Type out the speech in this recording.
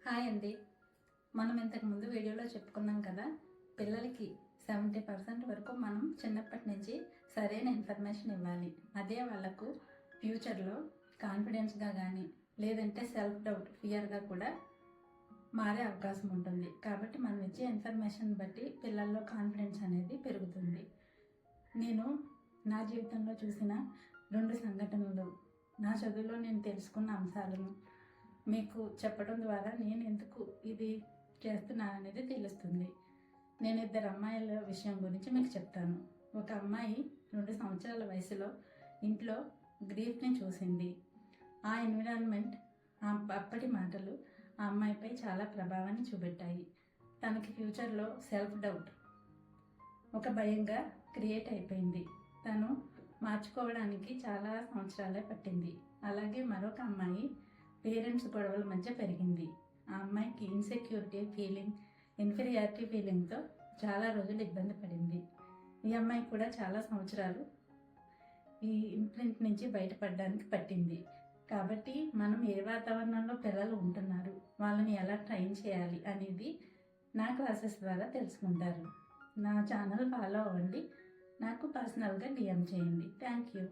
Hi అండి. మనం ఇంతకుముందు వీడియోలో చెప్పుకున్నాం కదా, పిల్లలకి 70% వరకు మనం చిన్నప్పటి నుంచి సరైన ఇన్ఫర్మేషన్ ఇవ్వాలి. అదే వాళ్ళకు ఫ్యూచర్లో కాన్ఫిడెన్స్గా కానీ లేదంటే సెల్ఫ్ డౌట్ ఫియర్గా కూడా మారే అవకాశం ఉంటుంది. కాబట్టి మనం ఇచ్చే ఇన్ఫర్మేషన్ బట్టి పిల్లల్లో కాన్ఫిడెన్స్ అనేది పెరుగుతుంది. నేను నా జీవితంలో చూసిన 2 సంఘటనలు, నా చదువులో నేను తెలుసుకున్న అంశాలను మీకు చెప్పడం ద్వారా నేను ఎందుకు ఇది చేస్తున్నాను అనేది తెలుస్తుంది. నేను 2 అమ్మాయిల విషయం గురించి మీకు చెప్తాను. ఒక అమ్మాయి 2 సంవత్సరాల వయసులో ఇంట్లో గ్రీఫ్ని చూసింది. ఆ ఎన్విరాన్మెంట్, అప్పటి మాటలు ఆ అమ్మాయిపై చాలా ప్రభావాన్ని చూపెట్టాయి. తనకి ఫ్యూచర్లో సెల్ఫ్ డౌట్, ఒక భయంగా క్రియేట్ అయిపోయింది. తను మార్చుకోవడానికి చాలా సంవత్సరాలే పట్టింది. అలాగే మరొక అమ్మాయి పేరెంట్స్ గొడవల మధ్య పెరిగింది. ఆ అమ్మాయికి ఇన్సెక్యూరిటీ ఫీలింగ్, ఇన్ఫీరియారిటీ ఫీలింగ్తో చాలా రోజులు ఇబ్బంది పడింది. ఈ అమ్మాయి కూడా చాలా సంవత్సరాలు ఈ ఇంప్రింట్ నుంచి బయటపడడానికి పట్టింది. కాబట్టి మనం ఏ వాతావరణంలో పిల్లలు ఉంటున్నారు, వాళ్ళని ఎలా ట్రైన్ చేయాలి అనేది నా క్లాసెస్ ద్వారా తెలుసుకుంటారు. నా ఛానల్ ఫాలో అవ్వండి. నాకు పర్సనల్గా DM చేయండి. Thank you.